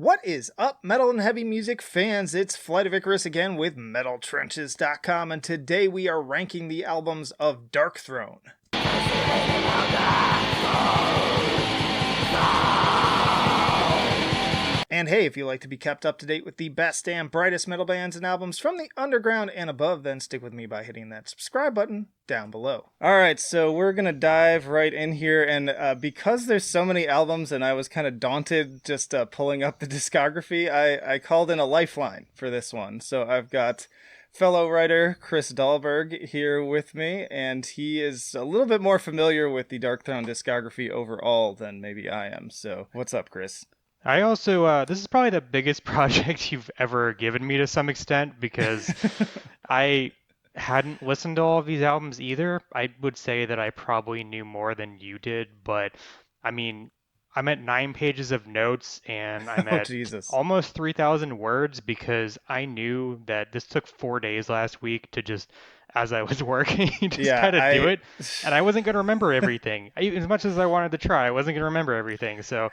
What is up, metal and heavy music fans? It's Flight of Icarus again with MetalTrenches.com, and today we are ranking the albums of Darkthrone. And hey, if you like to be kept up to date with the best and brightest metal bands and albums from the underground and above, then stick with me by hitting that subscribe button down below. Alright, so we're going to dive right in here, and because there's so many albums and I was kind of daunted just pulling up the discography, I called in a lifeline for this one. So I've got fellow writer Chris Dahlberg here with me, and he is a little bit more familiar with the Darkthrone discography overall than maybe I am. So what's up, Chris? I also, this is probably the biggest project you've ever given me to some extent because I hadn't listened to all of these albums either. I would say that I probably knew more than you did, but I mean, I'm at 9 pages of notes and I'm Oh, at Jesus. almost 3,000 words because I knew that this took 4 days last week to just, as I was working, just Yeah, kind of do it. And I wasn't going to remember everything. As much as I wanted to try, I wasn't going to remember everything. So,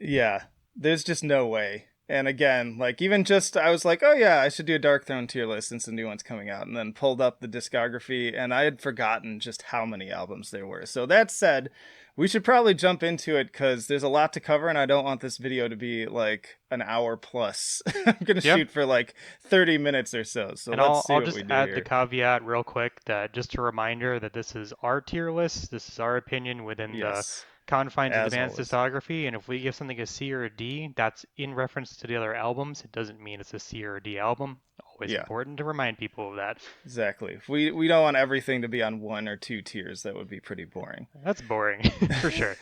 yeah, there's just no way. And again, like, even just, I was like, oh yeah, I should do a Darkthrone tier list since the new one's coming out, and then pulled up the discography, and I had forgotten just how many albums there were. So that said, we should probably jump into it, because there's a lot to cover, and I don't want this video to be, like, an hour plus. I'm gonna yep. shoot for, like, 30 minutes or so, so And let's I'll see I'll what just we do add the here. caveat real quick that just a reminder that this is our tier list. This is our opinion within the Yes, confines of the as band's always. discography. And if we give something a C or a D, that's in reference to the other albums. It doesn't mean it's a C or a D album. Always Yeah, important to remind people of that. exactly. If we don't want everything to be on one or two tiers, that would be pretty boring. That's boring for sure.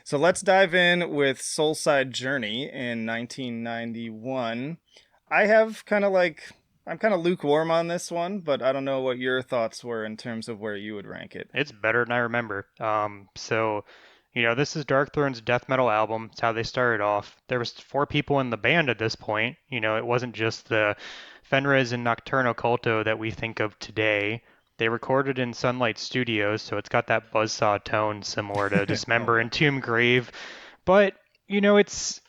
So let's dive in with Soulside Journey in 1991. I have kind of like, I'm kind of lukewarm on this one, but I don't know what your thoughts were in terms of where you would rank it. It's better than I remember. This is Darkthrone's death metal album. It's how they started off. There was 4 people in the band at this point. It wasn't just the Fenriz and Nocturno Culto that we think of today. They recorded in Sunlight Studios, so it's got that buzzsaw tone similar to Oh Dismember yeah. and Tomb Grave. But, it's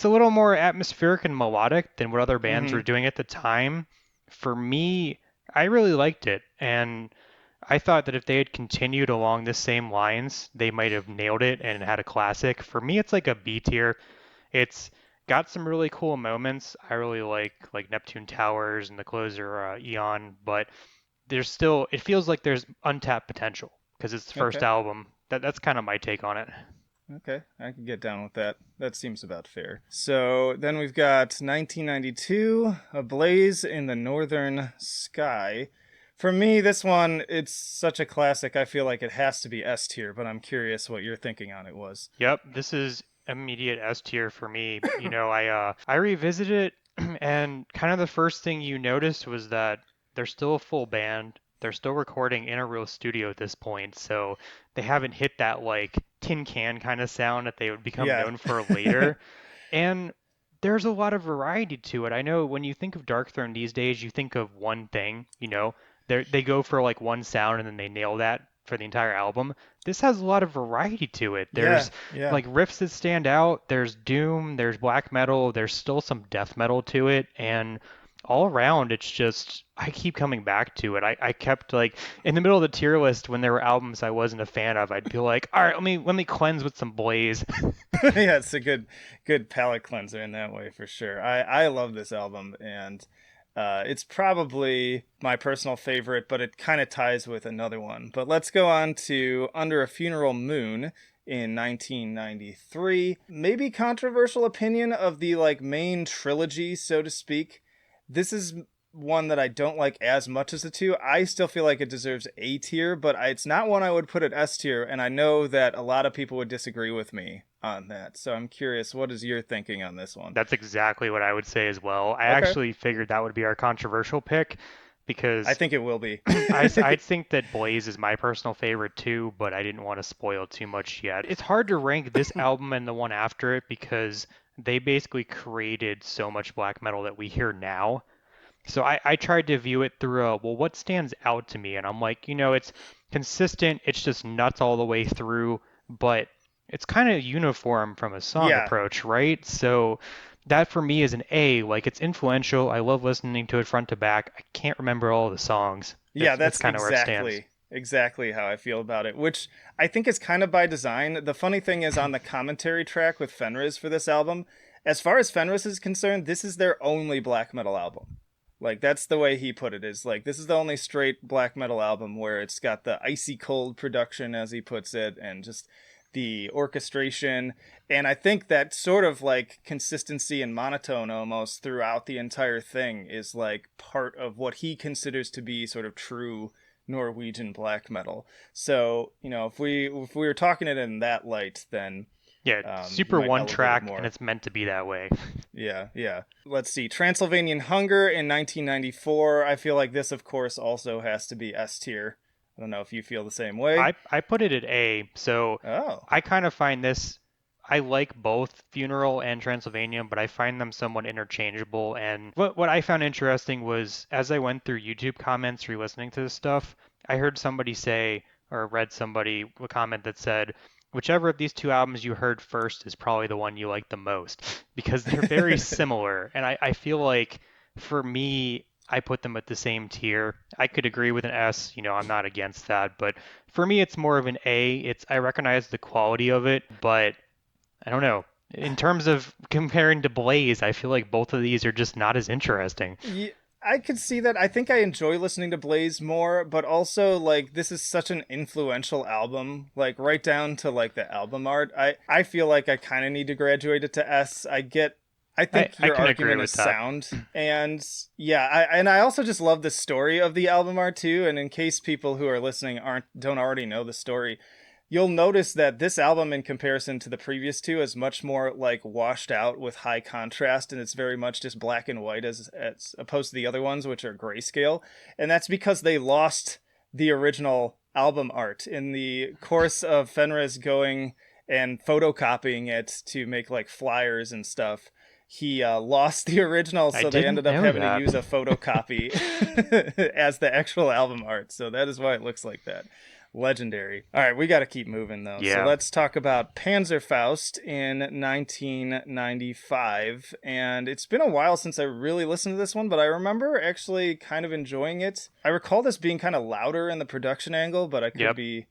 a little more atmospheric and melodic than what other bands Mm-hmm. were doing at the time. For me, I really liked it, and I thought that if they had continued along the same lines, they might have nailed it and had a classic. For me, it's like a B tier. It's got some really cool moments. I really like Neptune Towers and the closer Eon, but it feels like there's untapped potential because it's the first Okay. album. That's kind of my take on it. Okay. I can get down with that. That seems about fair. So then we've got 1992, A Blaze in the Northern Sky. For me, this one, it's such a classic. I feel like it has to be S tier, but I'm curious what your thinking on it was. Yep, this is immediate S tier for me. I revisited it, and kind of the first thing you noticed was that they're still a full band. They're still recording in a real studio at this point, so they haven't hit that like tin can kind of sound that they would become Yeah. known for later. And there's a lot of variety to it. I know when you think of Darkthrone these days, you think of one thing, they go for like one sound and then they nail that for the entire album. This has a lot of variety to it. Yeah. There's Yeah. like riffs that stand out, there's doom, there's black metal, there's still some death metal to it, and all around it's just I keep coming back to it. I kept like in the middle of the tier list when there were albums I wasn't a fan of, I'd be like, all right, let me cleanse with some Blaze. Yeah, it's a good palate cleanser in that way for sure. I love this album, and it's probably my personal favorite, but it kind of ties with another one. But let's go on to Under a Funeral Moon in 1993. Maybe controversial opinion of the like main trilogy, so to speak. This is one that I don't like as much as the two. I still feel like it deserves A tier, but it's not one I would put at S tier, and I know that a lot of people would disagree with me on that. So I'm curious, what is your thinking on this one? That's exactly what I would say as well. I Okay. actually figured that would be our controversial pick I because think it will be. I think that Blaze is my personal favorite too, but I didn't want to spoil too much yet. It's hard to rank this album and the one after it because they basically created so much black metal that we hear now. So I tried to view it through what stands out to me? And I'm like, it's consistent, it's just nuts all the way through, but it's kind of uniform from a song Yeah. approach, right? So that for me is an A. Like it's influential. I love listening to it front to back. I can't remember all the songs. Yeah, That's that's kind of where it stands. exactly how I feel about it, which I think is kind of by design. The funny thing is on the commentary track with Fenris for this album, as far as Fenris is concerned, this is their only black metal album. Like that's the way he put it is like this is the only straight black metal album where it's got the icy cold production as he puts it and just the orchestration, and I think that sort of like consistency and monotone almost throughout the entire thing is like part of what he considers to be sort of true Norwegian black metal. So, if we were talking it in that light, then Yeah, he super might one elevate it track, and more. it's meant to be that way. Yeah, yeah. Let's see. Transylvanian Hunger in 1994. I feel like this, of course, also has to be S tier. I don't know if you feel the same way. I put it at A. So Oh. I kind of find this. I like both Funeral and Transylvania, but I find them somewhat interchangeable. And what I found interesting was as I went through YouTube comments re-listening to this stuff, I heard somebody say or read somebody a comment that said, whichever of these two albums you heard first is probably the one you like the most because they're very similar. And I feel like for me, I put them at the same tier. I could agree with an S, I'm not against that, but for me it's more of an A. I recognize the quality of it, but I don't know. In terms of comparing to Blaze, I feel like both of these are just not as interesting. Yeah, I could see that. I think I enjoy listening to Blaze more, but also like this is such an influential album, like right down to like the album art. I feel like I kind of need to graduate it to S. I think I your can agree argument with is that. sound, and yeah, I also just love the story of the album art too. And in case people who are listening aren't don't already know the story, you'll notice that this album in comparison to the previous two is much more like washed out with high contrast, and it's very much just black and white as opposed to the other ones which are grayscale, and that's because they lost the original album art in the course of Fenris going and photocopying it to make like flyers and stuff. He lost the original, I so they didn't ended up know having to that. use a photocopy as the actual album art, so that is why it looks like that. Legendary. All right, we got to keep moving though. So Yeah. let's talk about Panzerfaust in 1995. And it's been a while since I really listened to this one, but I remember actually kind of enjoying it. I recall this being kind of louder in the production angle, but I could Yep. be.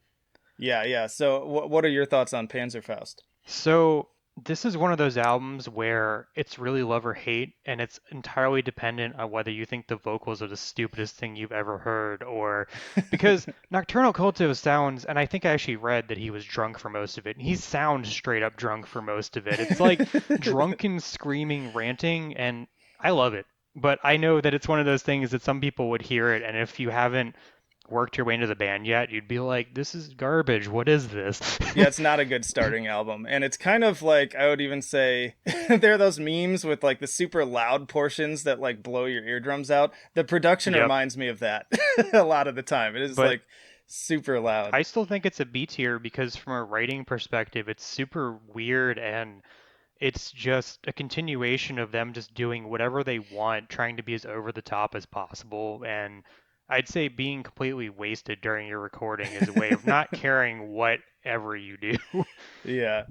Yeah, yeah. So what are your thoughts on Panzerfaust? So this is one of those albums where it's really love or hate, and it's entirely dependent on whether you think the vocals are the stupidest thing you've ever heard, or because Nocturnal Cultive sounds, and I think I actually read that he was drunk for most of it, and he sounds straight up drunk for most of it. It's like drunken screaming, ranting, and I love it. But I know that it's one of those things that some people would hear it, and if you haven't worked your way into the band yet, you'd be like, this is garbage. What is this? Yeah, it's not a good starting album. And it's kind of like, I would even say, there are those memes with like the super loud portions that like blow your eardrums out. The production Yep. reminds me of that a lot of the time. It is But like super loud. I still think it's a B tier because from a writing perspective, it's super weird and it's just a continuation of them just doing whatever they want, trying to be as over the top as possible. And I'd say being completely wasted during your recording is a way of not caring whatever you do. Yeah.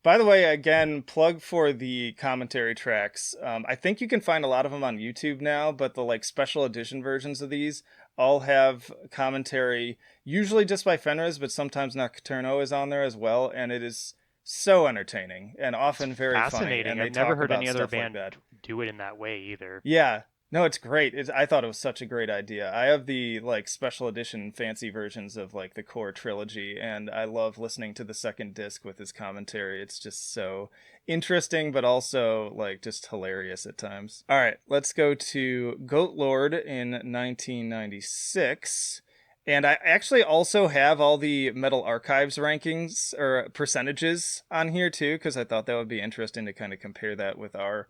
By the way, again, plug for the commentary tracks. I think you can find a lot of them on YouTube now, but the like special edition versions of these all have commentary, usually just by Fenris, but sometimes Nocturno is on there as well, and it is so entertaining and It's often very funny. fascinating. And I've they never talk heard about any other stuff like band that. do it in that way either. Yeah. No, it's great. I thought it was such a great idea. I have the like special edition fancy versions of like the core trilogy, and I love listening to the second disc with his commentary. It's just so interesting, but also like just hilarious at times. All right, let's go to Goatlord in 1996. And I actually also have all the Metal Archives rankings or percentages on here too, because I thought that would be interesting to kind of compare that with our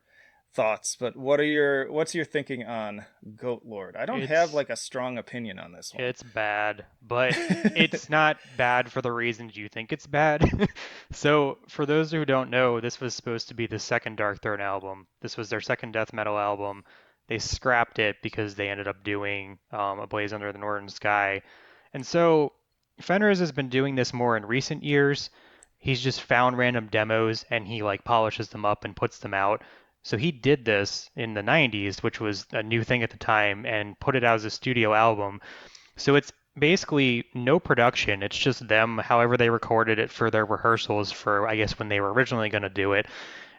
thoughts. But what's your thinking on Goat Lord? I don't have It's like a strong opinion on this one. It's bad, but it's not bad for the reasons you think it's bad. So, for those who don't know, this was supposed to be the second Darkthrone album. This was their second death metal album. They scrapped it because they ended up doing A Blaze Under the Northern Sky. And so, Fenriz has been doing this more in recent years. He's just found random demos and he like polishes them up and puts them out. So he did this in the 90s, which was a new thing at the time, and put it out as a studio album. So it's basically no production. It's just them, however they recorded it for their rehearsals for, I guess, when they were originally going to do it.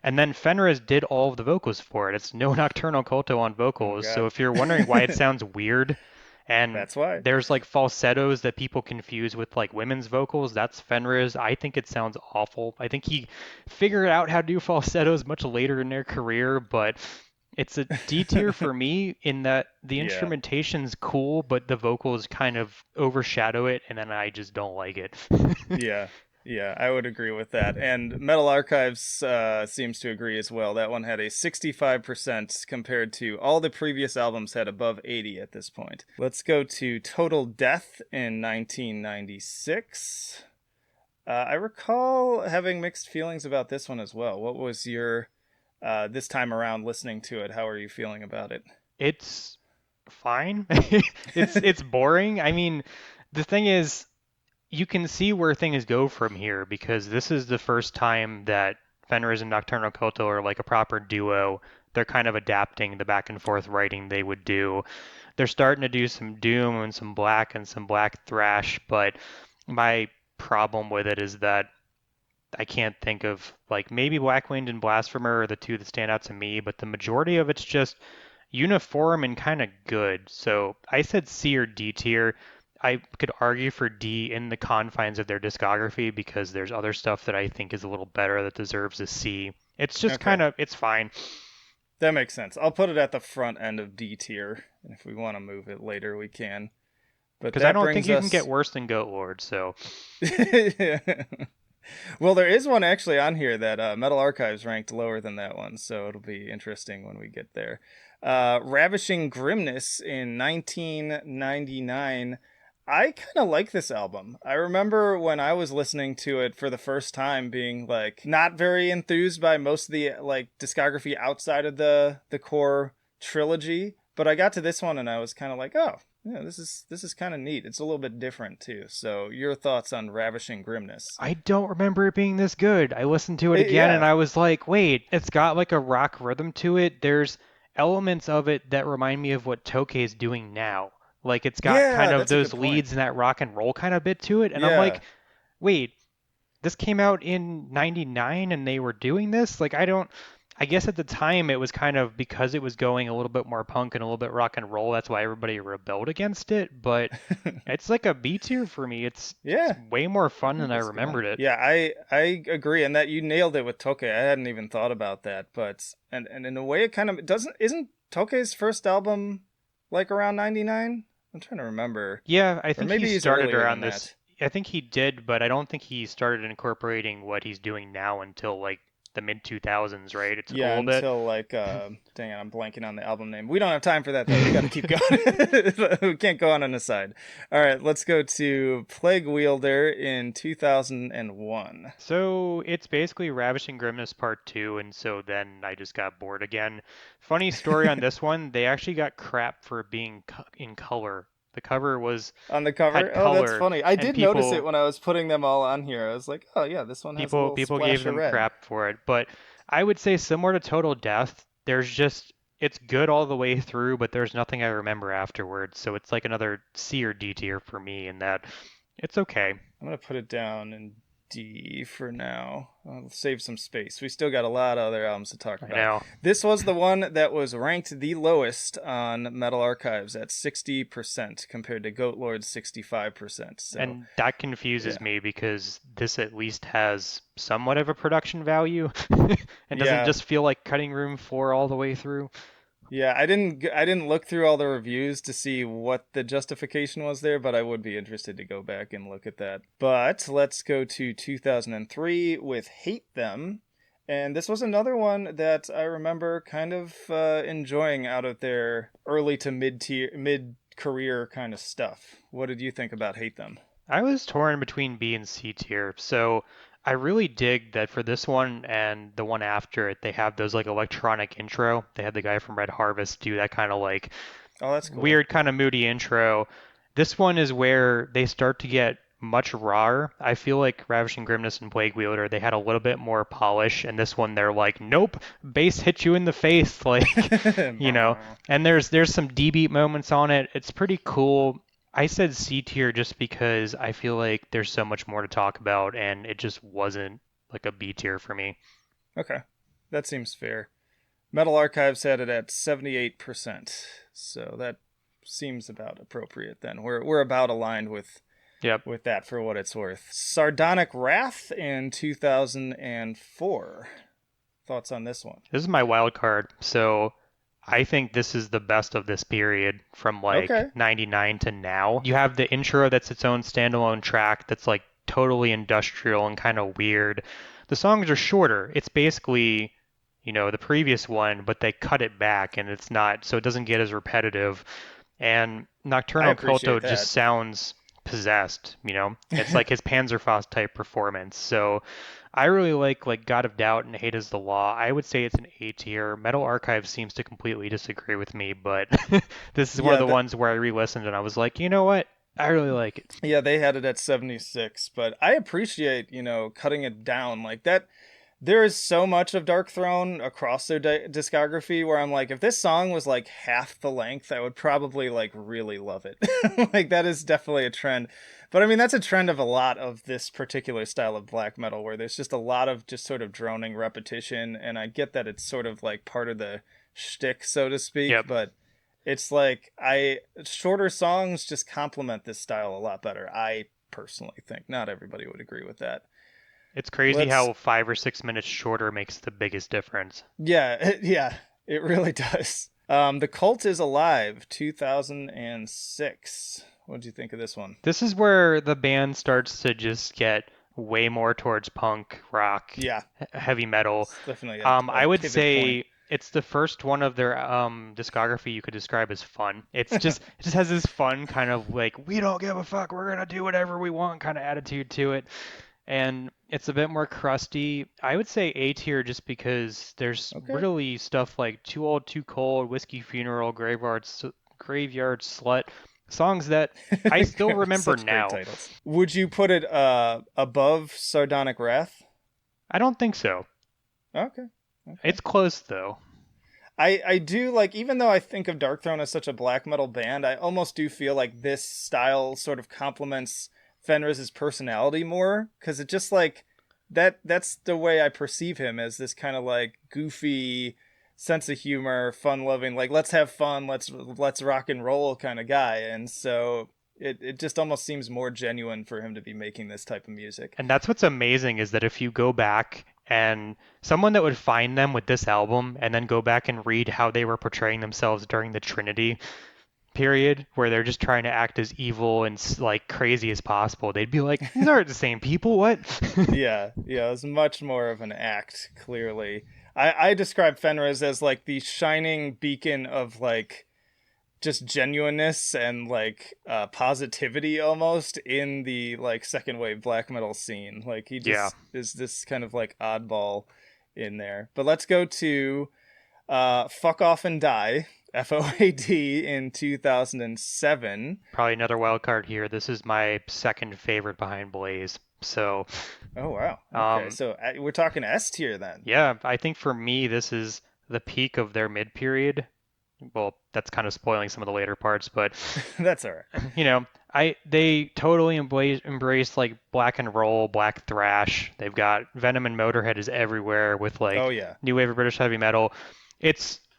And then Fenriz did all of the vocals for it. It's no Nocturnal Culto on Oh my vocals. So god. if you're wondering why it sounds weird, and That's why. there's like falsettos that people confuse with like women's vocals, that's Fenriz. I think it sounds awful. I think he figured out how to do falsettos much later in their career, but it's a D tier for me in that the Yeah. instrumentation's cool, but the vocals kind of overshadow it, and then I just don't like it. Yeah. Yeah, I would agree with that. And Metal Archives seems to agree as well. That one had a 65% compared to all the previous albums had above 80 at this point. Let's go to Total Death in 1996. I recall having mixed feelings about this one as well. What was your this time around listening to it? How are you feeling about it? It's fine. It's boring. I mean, the thing is, you can see where things go from here because this is the first time that Fenriz and Nocturnal Culto are like a proper duo. They're kind of adapting the back and forth writing they would do. They're starting to do some doom and some black thrash, but my problem with it is that I can't think of like maybe Blackwind and Blasphemer are the two that stand out to me, but the majority of it's just uniform and kind of good. So I said C or D tier. I could argue for D in the confines of their discography because there's other stuff that I think is a little better that deserves a C. It's just Okay. kind of it's fine That makes sense. I'll put it at the front end of D tier. And if we want to move it later, we can. But because I that don't think brings you can get us. worse than Goatlord. So Well, there is one actually on here that Metal Archives ranked lower than that one, so it'll be interesting when we get there. Ravishing Grimness in 1999. I kind of like this album. I remember when I was listening to it for the first time being like not very enthused by most of the like discography outside of the core trilogy, but I got to this one and I was kind of like, "Oh, yeah, this is kind of neat. It's a little bit different too." So, your thoughts on Ravishing Grimness? I don't remember it being this good. I listened to it again and Yeah, I was like, wait, it's got like a rock rhythm to it. There's elements of it that remind me of what Tokay is doing now. Like it's got kind yeah, of that's a those good point. leads and that rock and roll kind of bit to it. And I'm Yeah, like, wait, this came out in 99 and they were doing this? Like I don't I guess at the time it was kind of because it was going a little bit more punk and a little bit rock and roll, that's why everybody rebelled against it, but it's like a B tier for me. It's yeah. way more I fun than think I that's a good one. remembered it. Yeah, I agree, and that you nailed it with Tokay. I hadn't even thought about that, but and in a way, it kind of doesn't. Isn't Tokay's first album like around 99? I'm trying to remember, Yeah, I or think he maybe he's started earlier around than this. that. I think he did, but I don't think he started incorporating what he's doing now until like the mid 2000s, right? It took a Yeah, little bit. until like dang it, I'm blanking on the album name. We don't have time for that though. We got to keep going. We can't go on an aside. All right, let's go to Plaguewielder in 2001. So it's basically Ravishing Grimness Part 2, and so then I just got bored again. Funny story on this one, they actually got crap for being in color. The cover was On the had cover. Oh, that's color, funny. I and did notice it people when I was putting them all on here. I was like, oh yeah, this one has a people little people gave splash of them red. crap for it, but I would say similar to Total Death, there's just it's good all the way through, but there's nothing I remember afterwards. So it's like another C or D tier for me in that it's okay. I'm gonna put it down in D for now. I'll save some space. We still got a lot of other albums to talk I about. know. This was the one that was ranked the lowest on Metal Archives at 60% compared to Goatlord's 65%. So And that confuses yeah, me because this at least has somewhat of a production value and doesn't yeah. just feel like cutting room floor all the way through. Yeah, I didn't look through all the reviews to see what the justification was there, but I would be interested to go back and look at that. But let's go to 2003 with Hate Them. And this was another one that I remember kind of enjoying out of their early to mid career kind of stuff. What did you think about Hate Them? I was torn between B and C tier, so I really dig that for this one and the one after it, they have those like electronic intro. They had the guy from Red Harvest do that kind of like Oh, that's cool. weird, kind of moody intro. This one is where they start to get much rawer. I feel like Ravishing Grimness and Plaguewielder, they had a little bit more polish, and this one they're like, nope, bass hit you in the face, like, you know. And there's some D beat moments on it. It's pretty cool. I said C tier just because I feel like there's so much more to talk about, and it just wasn't like a B tier for me. Okay, that seems fair. Metal Archives had it at 78%, so that seems about appropriate. Then we're about aligned Yep. with that for what it's worth. Sardonic Wrath in 2004. Thoughts on this one? This is my wild card. So I think this is the best of this period from like Okay. 99 to now. You have the intro that's its own standalone track that's like totally industrial and kind of weird. The songs are shorter. It's basically, the previous one, but they cut it back and it's not, so it doesn't get as repetitive. And I Nocturnal Culto appreciate just that. sounds possessed. It's like his Panzerfaust type performance. So I really like God of Doubt and Hate is the Law. I would say it's an A tier. Metal Archive seems to completely disagree with me, but this is one of Yeah, the ones where I re-listened and I was like, you know what? I really like it. they had it at 76, but I appreciate, cutting it down like that. There is so much of Darkthrone across their discography where I'm like, if this song was like half the length, I would probably like really love it. Like that is definitely a trend. But I mean, that's a trend of a lot of this particular style of black metal where there's just a lot of just sort of droning repetition. And I get that it's sort of like part of the shtick, so to speak. Yep. But it's like shorter songs just complement this style a lot better. I personally think not everybody would agree with that. It's crazy Let's how 5 or 6 minutes shorter makes the biggest difference. Yeah, yeah, it really does. The Cult is Alive, 2006. What do you think of this one? This is where the band starts to just get way more towards punk, rock, Yeah, heavy metal. it's definitely a I would pivot point. say it's the first one of their discography you could describe as fun. It just has this fun kind of like we don't give a fuck, we're gonna do whatever we want kind of attitude to it. And it's a bit more crusty. I would say A tier just because there's Okay. really stuff like Too Old, Too Cold, Whiskey Funeral, Graveyard Slut, songs that I still remember Such great now. titles. Would you put it above Sardonic Wrath? I don't think so. Okay. Okay. It's close though. I do like, even though I think of Darkthrone as such a black metal band, I almost do feel like this style sort of complements Fenris's personality more, because it just like that's the way I perceive him, as this kind of like goofy sense of humor, fun loving, like let's have fun, let's rock and roll kind of guy. And so it just almost seems more genuine for him to be making this type of music. And that's what's amazing is that if you go back and someone that would find them with this album and then go back and read how they were portraying themselves during the Trinity period where they're just trying to act as evil and like crazy as possible, they'd be like, these aren't the same people. What? Yeah, it was much more of an act, clearly. I describe Fenris as like the shining beacon of like just genuineness and like positivity almost in the like second wave black metal scene. Like he Yeah, just is this kind of like oddball in there. But let's go to Fuck Off and Die, F.O.A.D. in 2007. probably another wild card here. This is my second favorite behind Blaze. So, Oh wow. Okay, um, so we're talking S tier then. yeah, I think for me, this is the peak of their mid period. Well, that's kind of spoiling some of the later parts, but That's all right. you know, they totally embrace like black and roll, black thrash. They've got Venom and Motorhead is everywhere with Oh like yeah. new wave of British heavy metal.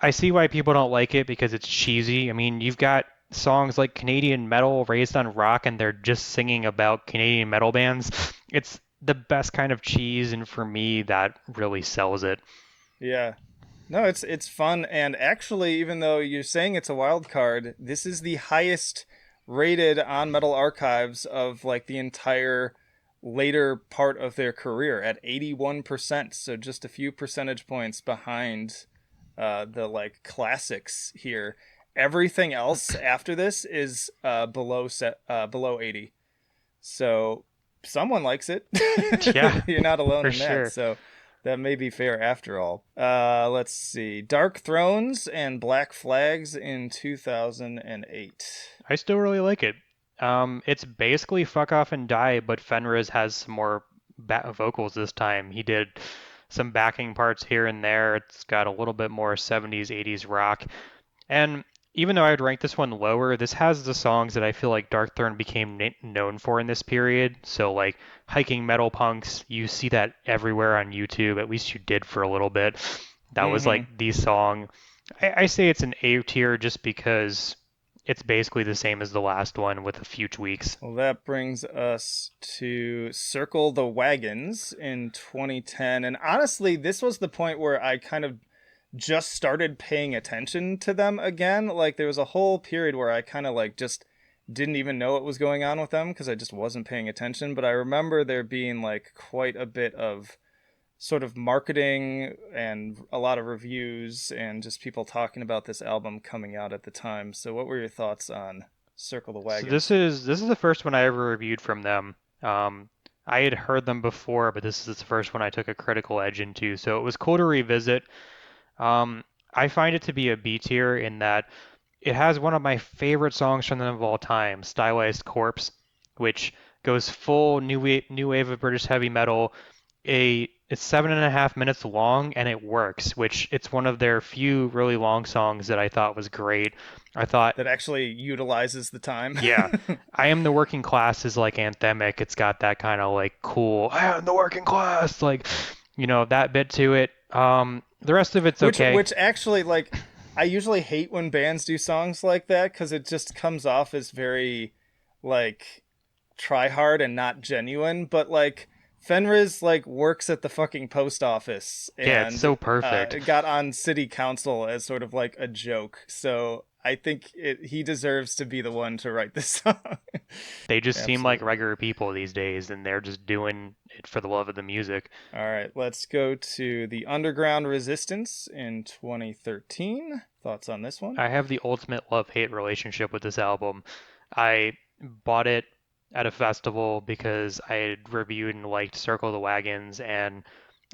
I see why people don't like it because it's cheesy. I mean, you've got songs like Canadian metal raised on rock and they're just singing about Canadian metal bands. It's the best kind of cheese and for me that really sells it. Yeah. No, it's fun, and actually, even though you're saying it's a wild card, this is the highest rated on Metal Archives of like the entire later part of their career at 81%, so just a few percentage points behind the like classics here. Everything else after this is below 80. So someone likes it. Yeah, You're not alone for in that. sure. So that may be fair after all. Let's see. Dark Thrones and Black Flags in 2008. I still really like it. It's basically Fuck Off and Die, but Fenriz has some more vocals this time. He did some backing parts here and there. It's got a little bit more 70s, 80s rock. And even though I'd rank this one lower, this has the songs that I feel like Darkthrone became known for in this period. So like hiking metal punks, you see that everywhere on YouTube. At least you did for a little bit. That was Mm-hmm. like the song. I say it's an A tier just because it's basically the same as the last one with a few tweaks. Well, that brings us to Circle the Wagons in 2010. And honestly, this was the point where I kind of just started paying attention to them again. Like, there was a whole period where I kind of like just didn't even know what was going on with them because I just wasn't paying attention. But I remember there being like quite a bit of sort of marketing and a lot of reviews and just people talking about this album coming out at the time. So, what were your thoughts on Circle the So this Wagons? is this is the first one I ever reviewed from them. I had heard them before, but this is the first one I took a critical edge into. So it was cool to revisit. Um, I find it to be a B tier in that it has one of my favorite songs from them of all time, Stylized Corpse, which goes full new wave of British heavy metal. It's 7.5 minutes long and it works, which it's one of their few really long songs that I thought was great. I thought, That actually utilizes the time. yeah, I Am the Working Class is like anthemic. It's got that kind of like cool, I am the working class, like, that bit to it. The rest of it's okay. Which actually, like, I usually hate when bands do songs like that because it just comes off as very like try hard and not genuine. But like Fenriz like works at the fucking post office Yeah, it's and so perfect. got on city council as sort of like a joke. So I think he deserves to be the one to write this song. They just seem like Absolutely. regular people these days, and they're just doing it for the love of the music. All right, let's go to the Underground Resistance in 2013. Thoughts on this one? I have the ultimate love-hate relationship with this album. I bought it at a festival because I had reviewed and liked Circle of the Wagons, and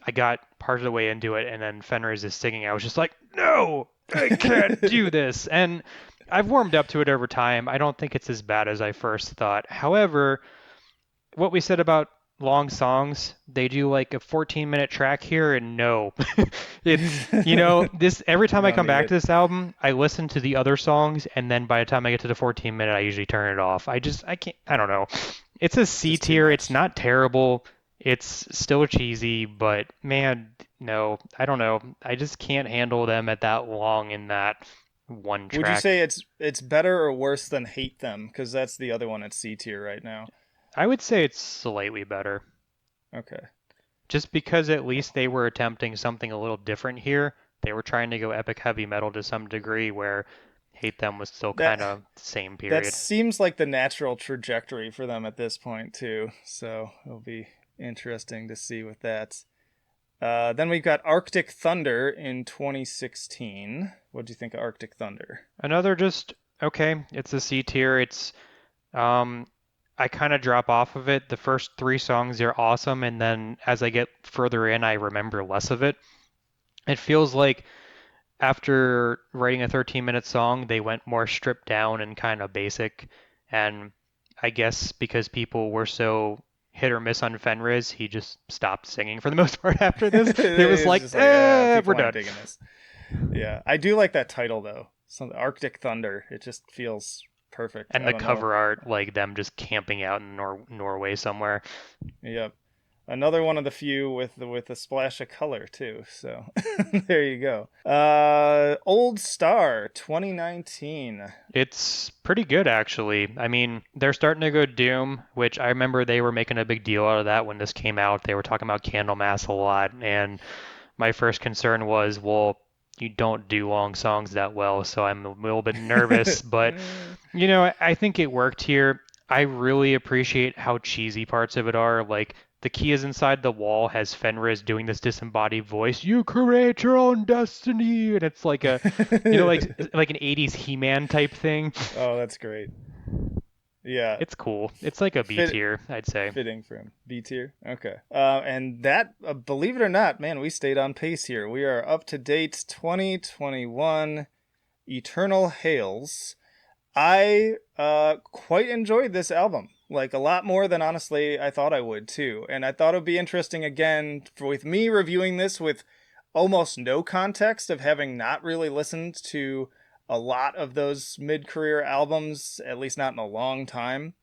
I got part of the way into it, and then Fenriz is singing. I was just like, no, I can't do this. And I've warmed up to it over time. I don't think it's as bad as I first thought. However, what we said about long songs, they do like a 14-minute track here, and no. It's, this every You time I don't come need back to it. this album, I listen to the other songs, and then by the time I get to the 14-minute, I usually turn it off. I can't, I don't know. It's a It's C just too tier. It's much. not terrible. It's still cheesy, but man, no, I don't know. I just can't handle them at that long in that one Would you track. say it's better or worse than Hate Them? Because that's the other one at C tier right now. I would say it's slightly better. Okay. Just because at least they were attempting something a little different here. They were trying to go epic heavy metal to some degree, where Hate Them was still That kind of the same that period. seems like the natural trajectory for them at this point too. So it'll be interesting to see with that. Then we've got Arctic Thunder in 2016. What do you think of Arctic Thunder? Another just okay. It's a C tier. It's um, I kind of drop off of it. The first three songs are awesome, and then as I get further in, I remember less of it. It feels like after writing a 13-minute song, they went more stripped down and kind of basic. And I guess because people were so hit or miss on Fenriz, he just stopped singing for the most part after this. It was It's like, just like, we're people aren't done. digging this. Yeah, I do like that title though. Some Arctic Thunder. It just feels perfect. And I the don't know. cover art, like them just camping out in Norway somewhere. Yep. Another one of the few with a splash of color too. So there you go. Old Star 2019. It's pretty good, actually. I mean, they're starting to go Doom, which I remember they were making a big deal out of that when this came out. They were talking about Candlemass a lot, and my first concern was, well, you don't do long songs that well, so I'm a little bit nervous. But, I think it worked here. I really appreciate how cheesy parts of it are. Like, the key is inside the wall has Fenris doing this disembodied voice, you create your own destiny. And it's like a, like an 80s He-Man type thing. Oh, that's great. Yeah, It's cool. It's like a B fit tier, I'd say. fitting for him. B tier. Okay. And that, believe it or not, man, we stayed on pace here. We are up to date 2021 Eternal Hails. I quite enjoyed this album, like a lot more than honestly I thought I would too. And I thought it would be interesting again with me reviewing this with almost no context of having not really listened to a lot of those mid-career albums, at least not in a long time,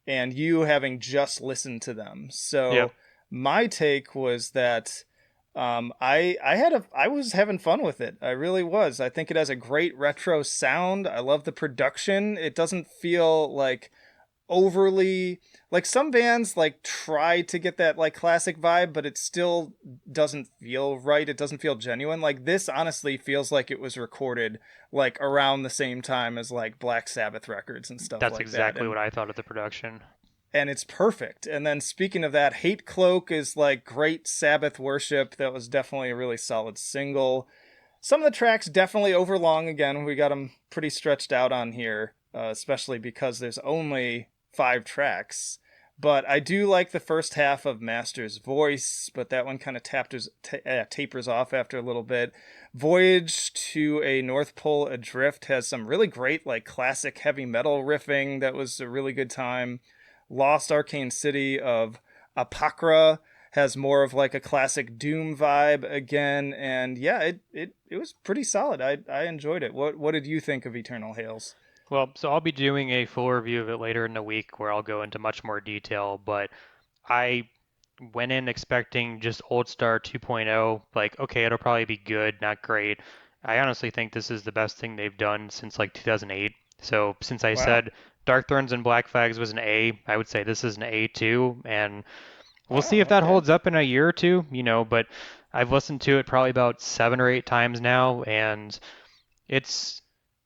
and you having just listened to them. Yep. So my take was that I was having fun with it. I really was. I think it has a great retro sound. I love the production. It doesn't feel like overly, like some bands like try to get that like classic vibe, but it still doesn't feel right. It doesn't feel genuine. Like this honestly feels like it was recorded like around the same time as like Black Sabbath records and stuff That's like that. exactly what I thought of the production. And it's perfect. And then speaking of that, Hate Cloak is like great Sabbath worship. That was definitely a really solid single. Some of the tracks definitely overlong again. We got them pretty stretched out on here, especially because there's only 5 tracks. But I do like the first half of Master's Voice, but that one kind of tapers off after a little bit. Voyage to a North Pole Adrift has some really great like classic heavy metal riffing. That was a really good time. Lost Arcane City of Apocra has more of like a classic Doom vibe again, and yeah, it was pretty solid. I enjoyed it. What did you think of Eternal Hails? Well, so I'll be doing a full review of it later in the week where I'll go into much more detail, but I went in expecting just Old Star 2.0, like, okay, it'll probably be good, not great. I honestly think this is the best thing they've done since like 2008. So since I Wow, said Dark Thrones and Black Flags was an A, I would say this is an A too, and we'll see wow, if that okay. holds up in a year or two, but I've listened to it probably about 7 or 8 times now, and it's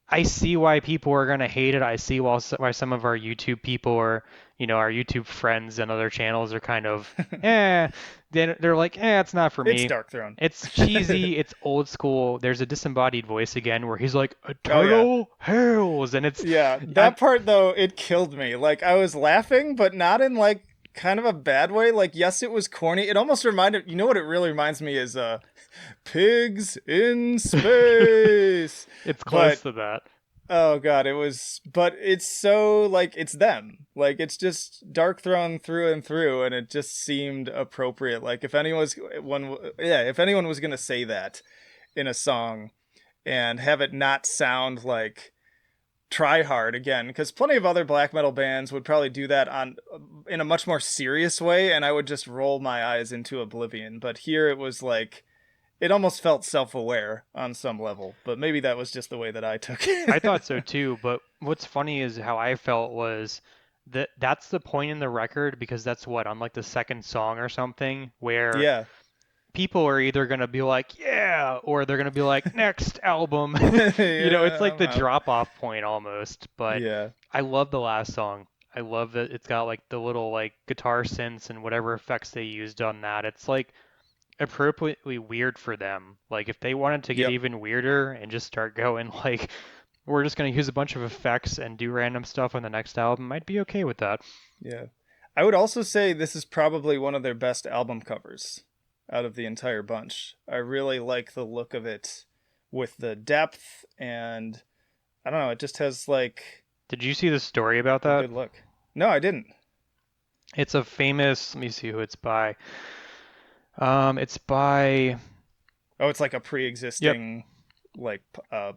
I see why people are gonna hate it. I see why some of our YouTube people or our YouTube friends and other channels are kind of they're like it's not for It's me. Darkthrone. It's cheesy. It's old school. There's a disembodied voice again where he's like Oh yeah. eternal hails, and it's Yeah, I'm that part though, it killed me. Like I was laughing, but not in like kind of a bad way. Like yes, it was corny. It almost reminded, you know what it really reminds me is pigs in space. it's close But to that. oh god, it was, but it's so like it's them. Like it's just Dark Throne through and through, and it just seemed appropriate. Like if anyone was gonna say that in a song and have it not sound like try hard again, because plenty of other black metal bands would probably do that on in a much more serious way, and I would just roll my eyes into oblivion. But here it was like it almost felt self-aware on some level, but maybe that was just the way that I took I it. thought so too, but what's funny is how I felt was that that's the point in the record because that's what on like the second song or something where Yeah. people are either going to be like, yeah, or they're going to be like, next album. It's Yeah, like I'm the out. drop off point almost. But Yeah. I love the last song. I love that it's got like the little like guitar synths and whatever effects they used on that. It's like appropriately weird for them. Like if they wanted to get Yep. even weirder and just start going like, we're just going to use a bunch of effects and do random stuff on the next album, I'd be okay with that. Yeah. I would also say this is probably one of their best album covers out of the entire bunch. I really like the look of it with the depth, and I don't know, it just has like Did you see the story about a that? good look. No, I didn't. It's a famous, let me see who it's by. It's by, Oh, it's like a yep, pre-existing like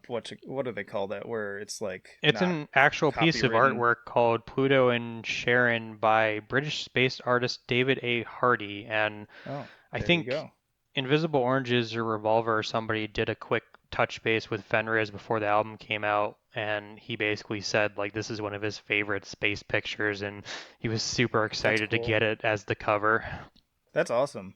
what do they call that where it's like it's not an actual piece of copywritten. artwork called Pluto and Sharon by British-based artist David A. Hardy. And Oh, I there you think go. Invisible Oranges or Revolver or somebody did a quick touch base with Fenriz before the album came out. And he basically said, like, this is one of his favorite space pictures. And he was super That's excited to cool. get it as the cover. That's awesome.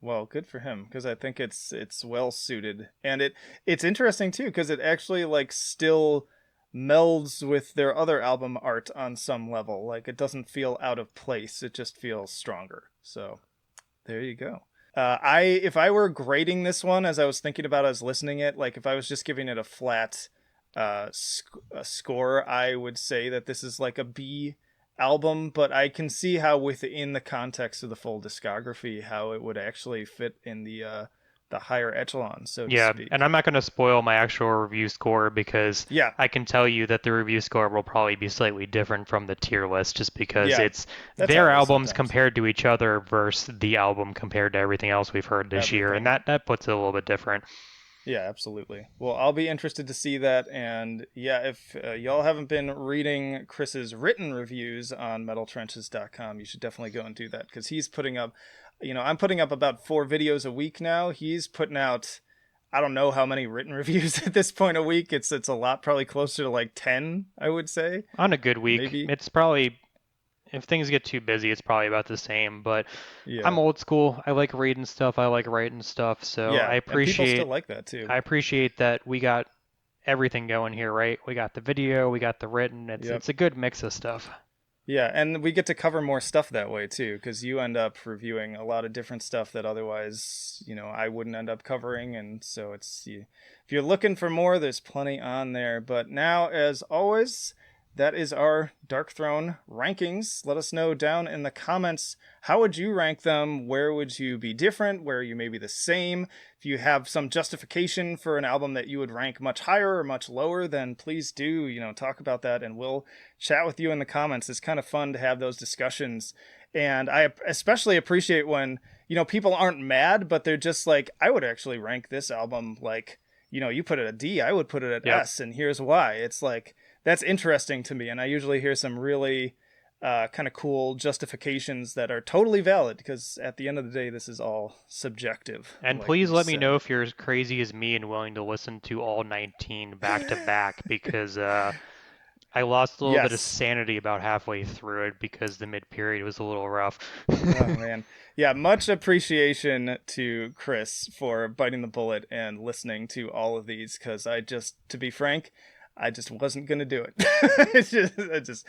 Well, good for him because I think it's well suited, and it's interesting too because it actually like still melds with their other album art on some level. Like it doesn't feel out of place; it just feels stronger. So there you go. I if I were grading this one as I was thinking about as listening it, like if I was just giving it a flat a score, I would say that this is like a B album, but I can see how within the context of the full discography how it would actually fit in the the higher echelon, so to Yeah, speak. and I'm not going to spoil my actual review score because Yeah, I can tell you that the review score will probably be slightly different from the tier list just because yeah, it's that's how their it is albums sometimes. compared to each other versus the album compared to everything else we've heard this year, and Everything. that puts it a little bit different. Yeah, absolutely. Well, I'll be interested to see that. And yeah, if y'all haven't been reading Chris's written reviews on metaltrenches.com, you should definitely go and do that because he's putting up, I'm putting up about 4 videos a week now. He's putting out, I don't know how many written reviews at this point a week. It's a lot, probably closer to like 10, I would say. On a good week, Maybe. it's probably if things get too busy, it's probably about the same, but I'm Yeah. old school. I like reading stuff, I like writing stuff, so Yeah. And people still like that too. I appreciate that we got everything going here, right? We got the video, we got the written. Yep. It's a good mix of stuff. Yeah, and we get to cover more stuff that way too, because you end up reviewing a lot of different stuff that otherwise, I wouldn't end up covering. And so if you're looking for more, there's plenty on there. But now, as always, that is our Darkthrone rankings. Let us know down in the comments, how would you rank them? Where would you be different? Where you may be the same? If you have some justification for an album that you would rank much higher or much lower, then please do, talk about that, and we'll chat with you in the comments. It's kind of fun to have those discussions. And I especially appreciate when, people aren't mad, but they're just like, I would actually rank this album like, you put it at D, I would put it at Yep. S, and here's why. It's like, that's interesting to me. And I usually hear some really kind of cool justifications that are totally valid because at the end of the day, this is all subjective. And Like please we let me know said. if you're as crazy as me and willing to listen to all 19 back to back because I lost a little bit of Yes. sanity about halfway through it because the mid period was a little rough. Oh man. Yeah, much appreciation to Chris for biting the bullet and listening to all of these because to be frank, I just wasn't gonna do it. I just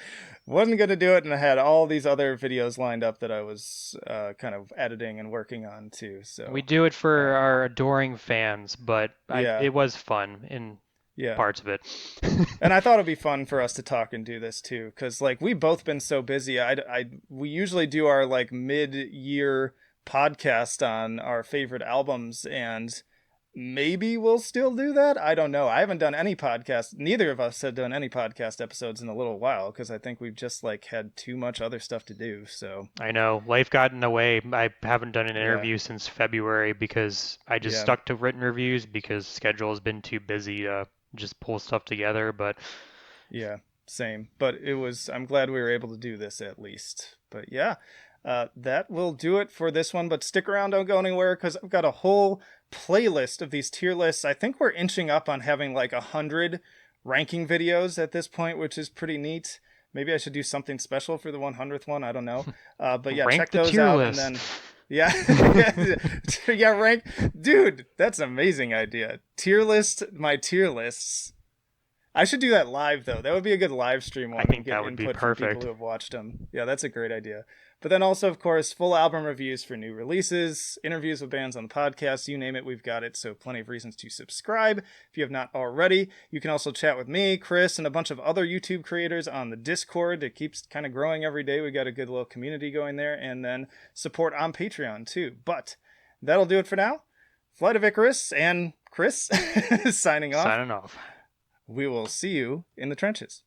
wasn't gonna do it, and I had all these other videos lined up that I was kind of editing and working on too. We So, do it for uh, our adoring fans, but yeah, it was fun in yeah. parts of it. And I thought it'd be fun for us to talk and do this too, because like we've both been so busy. We usually do our like mid-year podcast on our favorite albums, and maybe we'll still do that. I don't know. I haven't done any podcast. Neither of us have done any podcast episodes in a little while because I think we've just like had too much other stuff to do. So I know life got in the way. I haven't done an yeah, interview since February because I just yeah, stuck to written reviews because schedule has been too busy to just pull stuff together. But yeah. Same. But I'm glad we were able to do this at least. But yeah. That will do it for this one, but stick around, don't go anywhere, because I've got a whole playlist of these tier lists. I think we're inching up on having like 100 ranking videos at this point, which is pretty neat. Maybe I should do something special for the 100th one. I don't know. But yeah, rank check the those tier out. list. And then, yeah, yeah, rank. Dude, that's an amazing idea. Tier list, my tier lists. I should do that live though. That would be a good live stream I one and think get that would be input from people perfect. who have watched them. Yeah, that's a great idea. But then also, of course, full album reviews for new releases, interviews with bands on the podcast, you name it, we've got it. So plenty of reasons to subscribe if you have not already. You can also chat with me, Chris, and a bunch of other YouTube creators on the Discord. It keeps kind of growing every day. We got a good little community going there, and then support on Patreon too. But that'll do it for now. Flight of Icarus and Chris signing off. Signing off. We will see you in the trenches.